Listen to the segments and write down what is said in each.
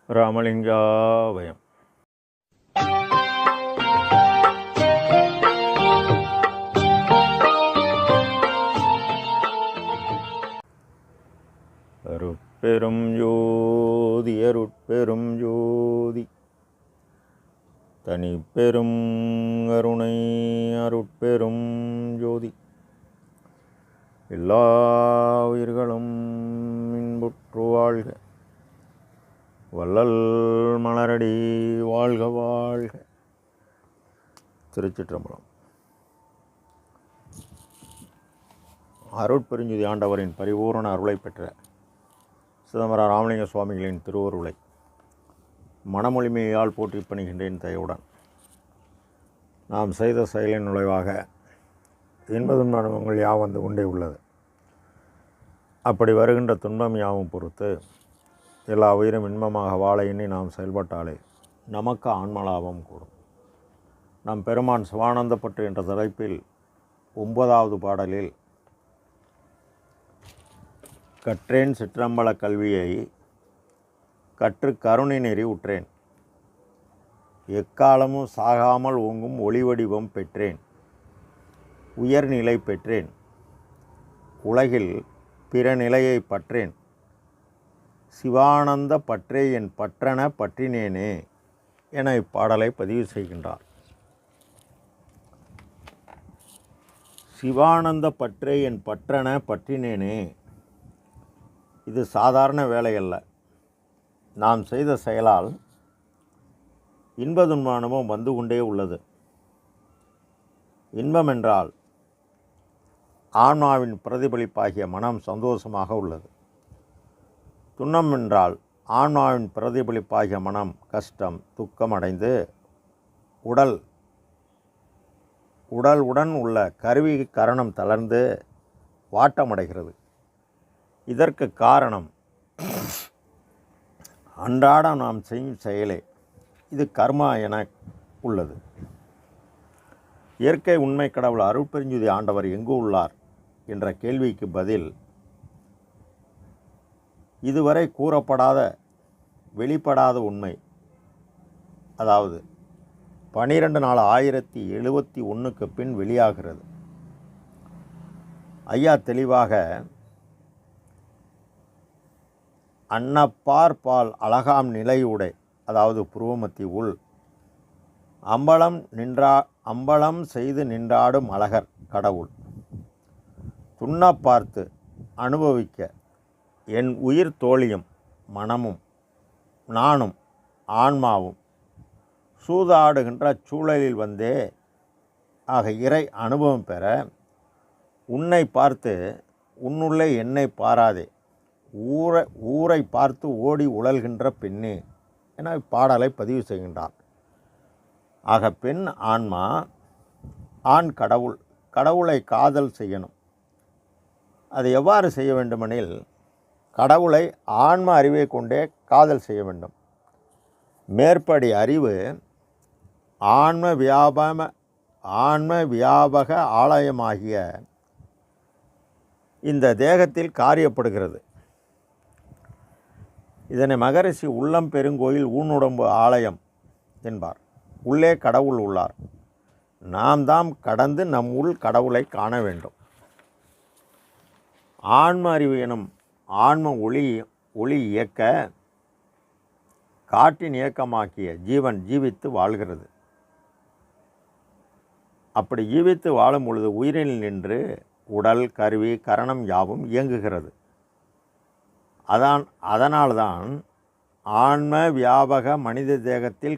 ராமலிங்காபயம். அருட்பெரும் ஜோதி அருட்பெரும் ஜோதி தனிப்பெரும் கருணை அருட்பெரும் ஜோதி எல்லா உயிர்களும் இன்புற்று வாழ்க, வள்ளல் மலரடி வாழ்க வாழ்க. திருச்சிற்றம்பலம். அருட்பெருஞ்சுதி ஆண்டவரின் பரிபூரண அருளை பெற்ற சிதம்பரம் ராமலிங்க சுவாமிகளின் திருவருளை மனமொழிமையால் போற்றி பணிகின்றேன் தயவுடன். நாம் செய்த செயலின் நுழைவாக இன்பதுன்ப அனுபவங்கள் யாவும் வந்து கொண்டே உள்ளது. அப்படி வருகின்ற துன்பம் யாவும் பொறுத்து எல்லா உயிரும் இன்பமாக வாழ எண்ணி நாம் செயல்பட்டாலே நமக்கு ஆன்மலாபம் கூடும். நம் பெருமான் சிவானந்தப்பட்டு என்ற தலைப்பில் 9வது பாடலில் கற்றேன் சிற்றம்பல கல்வியை கற்று கருணை நெறி உற்றேன், எக்காலமும் சாகாமல் ஓங்கும் ஒளிவடிவம் பெற்றேன், உயர்நிலை பெற்றேன், உலகில் பிற நிலையை பற்றேன், சிவானந்த பற்றே என் பற்றென பற்றினேனே என இப்பாடலை பதிவு செய்கின்றார். சிவானந்த பற்றே என் பற்றென பற்றினேனே, இது சாதாரண வேலையல்ல. நாம் செய்த செயலால் இன்பதுன்ப அனுபவம் வந்து கொண்டே உள்ளது. இன்பம் என்றால் ஆன்மாவின் பிரதிபலிப்பாகிய மனம் சந்தோஷமாக உள்ளது. துன்பம் என்றால் ஆன்மாவின் பிரதிபலிப்பாகிய மனம் கஷ்டம் துக்கம் அடைந்து உடலுடன் உள்ள கருவி கரணம் தளர்ந்து வாட்டமடைகிறது. இதற்கு காரணம் அன்றாடம் நாம் செய்யும் செயலே. இது கர்மா என உள்ளது. இயற்கை உண்மை கடவுள் அருட்பெருஞ்சுதி ஆண்டவர் எங்கு உள்ளார் என்ற கேள்விக்கு பதில் இதுவரை கூறப்படாத வெளிப்படாத உண்மை. அதாவது 12/4/1071 பின் வெளியாகிறது. ஐயா தெளிவாக அன்னப்பார் பால் அழகாம் நிலையுடை, அதாவது புருவமத்தி உள் அம்பலம் செய்து நின்றாடும் அழகர் கடவுள் துண்ண பார்த்து அனுபவிக்க என் உயிர் தோழியும் மனமும் நானும் ஆன்மாவும் சூதாடுகின்ற சூழலில் வந்தே ஆக இறை அனுபவம் பெற உன்னை பார்த்து உன்னுள்ளே என்னை பாராதே ஊரை பார்த்து ஓடி உழல்கின்ற பெண்ணே என பாடலை பதிவு செய்கின்றார். ஆக பெண் ஆன்மா, ஆண் கடவுளை காதல் செய்யணும். அது எவ்வாறு செய்ய வேண்டுமெனில் கடவுளை ஆன்ம அறிவை கொண்டே காதல் செய்ய வேண்டும். மேற்படி அறிவு ஆன்ம வியாபக ஆலயமாகிய இந்த தேகத்தில் காரியப்படுகிறது. இதனை மகரிஷி உள்ளம் பெருங்கோயில் ஊனுடம்பு ஆலயம் என்பார். உள்ளே கடவுள் உள்ளார். நாம் தாம் கடந்து நம் உள் கடவுளை காண வேண்டும். ஆன்ம அறிவு எனும் ஆன்ம ஒளி இயக்க காட்டின் இயக்கமாக்கிய ஜீவன் ஜீவித்து வாழ்கிறது. அப்படி ஜீவித்து வாழும் பொழுது உயிரில் நின்று உடல் கருவி கரணம் யாவும் இயங்குகிறது. அதனால்தான் ஆன்ம வியாபக மனித தேகத்தில்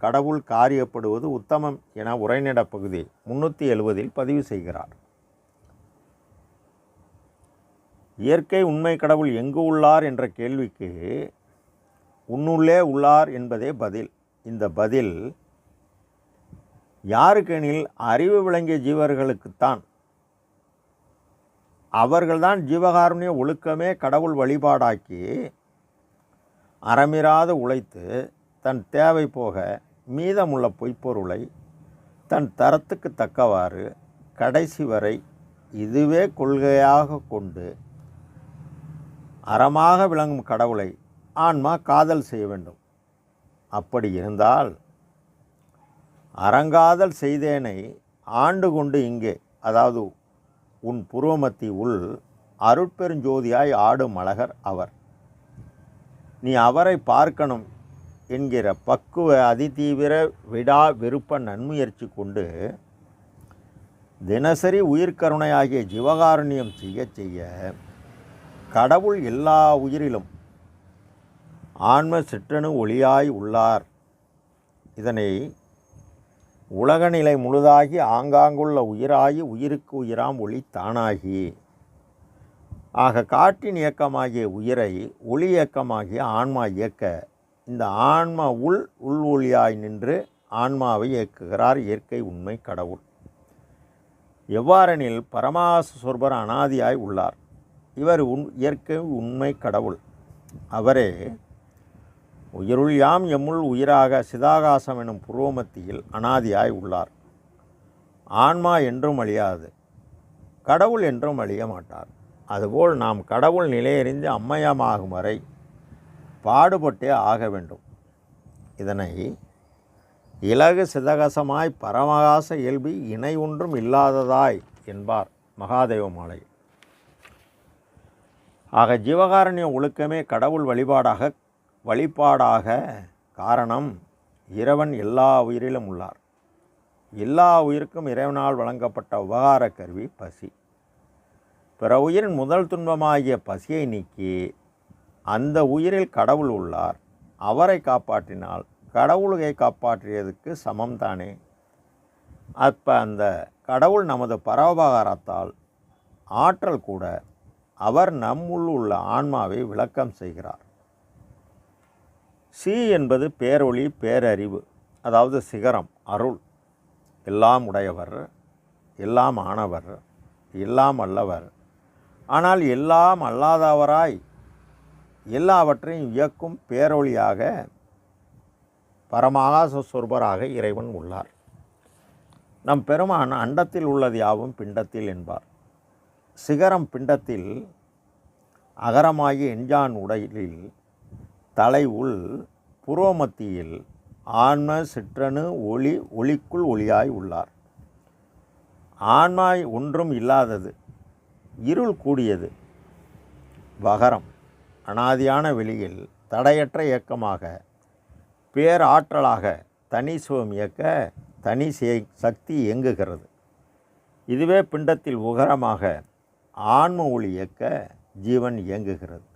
கடவுள் காரியப்படுவது உத்தமம் என உரைநட பகுதி 370 பதிவு செய்கிறார். இயற்கை உண்மை கடவுள் எங்கு உள்ளார் என்ற கேள்விக்கு உன்னுள்ளே உள்ளார் என்பதே பதில். இந்த பதில் யாருக்கெனில் அறிவு விளங்கிய ஜீவர்களுக்குத்தான். அவர்கள்தான் ஜீவகாருண்ய ஒழுக்கமே கடவுள் வழிபாடாக்கி அறமிராத உழைத்து தன் தேவை போக மீதமுள்ள பொய்ப்பொருளை தன் தரத்துக்கு தக்கவாறு கடைசி வரை இதுவே கொள்கையாக கொண்டு அறமாக விளங்கும் கடவுளை ஆன்மா காதல் செய்ய வேண்டும். அப்படி இருந்தால் அறங்காதல் செய்தேனை ஆண்டு கொண்டு இங்கே, அதாவது உன் புருவமத்தி உள் அருட்பெருஞ்சோதியாய் ஆடும் அழகர் அவர். நீ அவரை பார்க்கணும் என்கிற பக்குவ அதிதீவிர விடா விருப்ப நன்முயற்சி கொண்டு தினசரி உயிர்கருணையாகிய ஜீவகாருண்யம் செய்ய செய்ய கடவுள் எல்லா உயிரிலும் ஆன்ம சிற்றணு ஒளியாய் உள்ளார். இதனை உலகநிலை முழுதாகி ஆங்காங்குள்ள உயிராகி உயிருக்கு உயிராம் ஒளி தானாகி, ஆக காற்றின் இயக்கமாகிய உயிரை ஒளி இயக்கமாகிய ஆன்மா இயக்க இந்த ஆன்மா உள் ஒளியாய் நின்று ஆன்மாவை இயக்குகிறார் இயற்கை உண்மை கடவுள். எவ்வாறெனில் பரமாச சொர்பர் அனாதியாய் உள்ளார். இவர் இயற்கை உண்மை கடவுள். அவரே உயிருள் யாம் எம்முள் உயிராக சிதாகாசம் எனும் புருவமத்தியில் அனாதியாய் உள்ளார். ஆன்மா என்றும் அழியாது, கடவுள் என்றும் அழிய மாட்டார். அதுபோல் நாம் கடவுள் நிலையறிந்து அம்மயமாகும் வரை பாடுபட்டே ஆக வேண்டும். இதனை இலகு சிதகசமாய் பரமகாச இயல்பி இணை ஒன்றும் இல்லாததாய் என்பார் மகாதேவ மாலை. ஆக ஜீவகாருண்ய ஒழுக்கமே கடவுள் வழிபாடாக காரணம் இறைவன் எல்லா உயிரிலும் உள்ளார். எல்லா உயிருக்கும் இறைவனால் வழங்கப்பட்ட உபகார கருவி பசி. பிற உயிரின் முதல் துன்பமாகிய பசியை நீக்கி அந்த உயிரில் கடவுள் உள்ளார். அவரை காப்பாற்றினால் கடவுளை காப்பாற்றியதுக்கு சமம் தானே. அப்போ அந்த கடவுள் நமது பரோபகாரத்தால் ஆற்றல் கூட அவர் நம்முள் உள்ள ஆன்மாவை விளக்கம் செய்கிறார். சி என்பது பேரொளி, பேரறிவு, அதாவது சிகரம், அருள். எல்லாம் உடையவர், எல்லாம் ஆனவர், எல்லாம் அல்லவர், ஆனால் எல்லாம் அல்லாதவராய் எல்லாவற்றையும் இயக்கும் பேரொளியாக பரமாகாச சொர்பராக இறைவன் உள்ளார். நம் பெருமான் அண்டத்தில் உள்ளது யாவும் பிண்டத்தில் என்பார். சிகரம் பிண்டத்தில் அகரமாகிய எஞ்சான் உடலில் தலை உள் புருவமத்தியில் ஆன்ம சிற்றணு ஒளிக்குள் ஒளியாய் உள்ளார். ஆன்மா ஒன்றும் இல்லாதது, இருள் கூடியது. வகரம் அனாதியான வெளியில் தடையற்ற இயக்கமாக பேராற்றலாக தனி சுகம் இயக்க தனி சக்தி இயங்குகிறது. இதுவே பிண்டத்தில் உகரமாக ஆன்ம ஒளி இயக்க ஜீவன் இயங்குகிறது.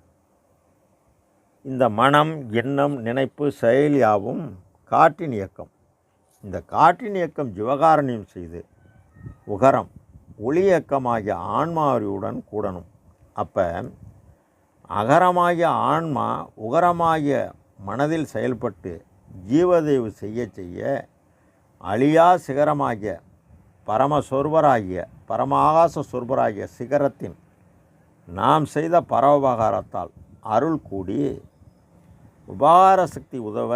இந்த மனம், எண்ணம், நினைப்பு, செயல் யாவும் காற்றின் இயக்கம். இந்த காற்றின் இயக்கம் ஜீவகாருண்யம் செய்து உகரம் ஒளி இயக்கமாகிய ஆன்மா அறிவுடன் கூடணும். அப்போ அகரமாகிய ஆன்மா உகரமாகிய மனதில் செயல்பட்டு ஜீவதேவு செய்ய செய்ய அழியா சிகரமாகிய பரமசொர்வராகிய பரமாகாச சொர்பராகிய சிகரத்தின் நாம் செய்த பரோபகாரத்தால் அருள் கூடி உபகார சக்தி உதவ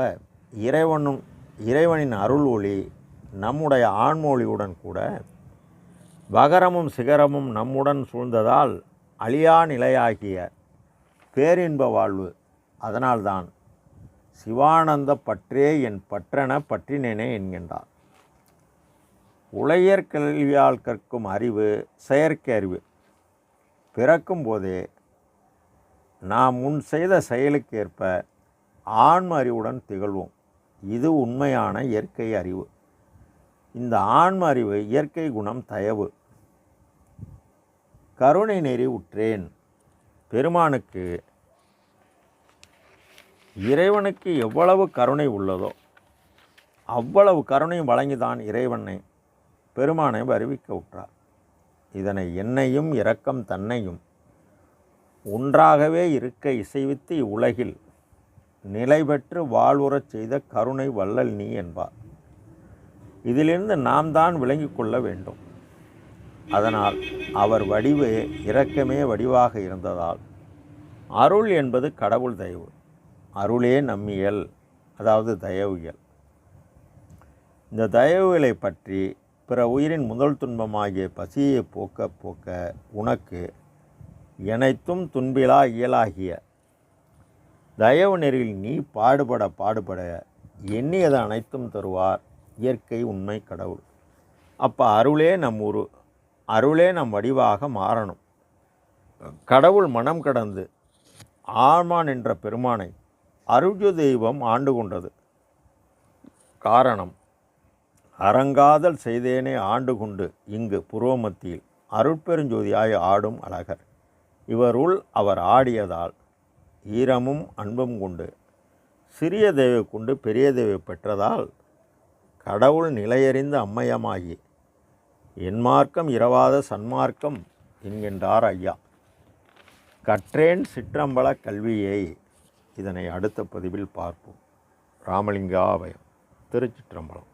இறைவனின் அருள் ஒளி நம்முடைய ஆன்மொழியுடன் கூட வகரமும் சிகரமும் நம்முடன் சூழ்ந்ததால் அழியா நிலையாகிய பேரின்ப வாழ்வு. அதனால்தான் சிவானந்த பற்றே என் பற்றென பற்றினேனே என்கின்றார். உலகியற் கல்வியால் கற்கும் அறிவு செயற்கை அறிவு. பிறக்கும் போதே நாம் முன் செய்த செயலுக்கு ஏற்ப ஆன்ம அறிவுடன் திகழ்வோம். இது உண்மையான இயற்கை அறிவு. இந்த ஆன்ம அறிவு இயற்கை குணம் தயவு. கருணை நெறி உற்றேன். பெருமானுக்கு இறைவனுக்கு எவ்வளவு கருணை உள்ளதோ அவ்வளவு கருணை வழங்கிதான் இறைவனை பெருமானை வருவிக்க உற்றார். இதனை என்னையும் இரக்கம் தன்னையும் ஒன்றாகவே இருக்க இசைவித்து இவ்வுலகில் நிலை பெற்று வாழ்வுறச் செய்த கருணை வள்ளல் நீ என்பார். இதிலிருந்து நாம் தான் விளங்கி கொள்ள வேண்டும். அதனால் அவர் வடிவே இரக்கமே வடிவாக இருந்ததால் அருள் என்பது கடவுள் தயவு. அருளே நம்மியல், அதாவது தயவுகள். இந்த தயவுகளை பற்றி பிற உயிரின் முதல் துன்பமாகிய பசியை போக்க போக்க உனக்கு எனைத்தும் துன்பிலா இயலாகிய தயவு நெறியில் நீ பாடுபட எண்ணியது அனைத்தும் தருவார் இயற்கை உண்மை கடவுள். அப்போ அருளே நம் வடிவாக மாறணும். கடவுள் மனம் கடந்து ஆழ்மான் என்ற பெருமானை அருள்ஜு தெய்வம் ஆண்டு கொண்டது. காரணம், அறங்காதல் செய்தேனே ஆண்டு கொண்டு இங்கு புருவமத்தியில் அருட்பெருஞ்சோதியாய் ஆடும் அழகர். இவருள் அவர் ஆடியதால் ஈரமும் அன்பும் கொண்டு சிறிய தேவை கொண்டு பெரிய தேவை பெற்றதால் கடவுள் நிலையறிந்த அம்மையமாகி என்மார்க்கம் இரவாத சன்மார்க்கம் என்கின்றார் ஐயா. கற்றேன் சிற்றம்பல கல்வியை. இதனை அடுத்த பதிவில் பார்ப்போம். ராமலிங்கா அபயம். திருச்சிற்றம்பலம்.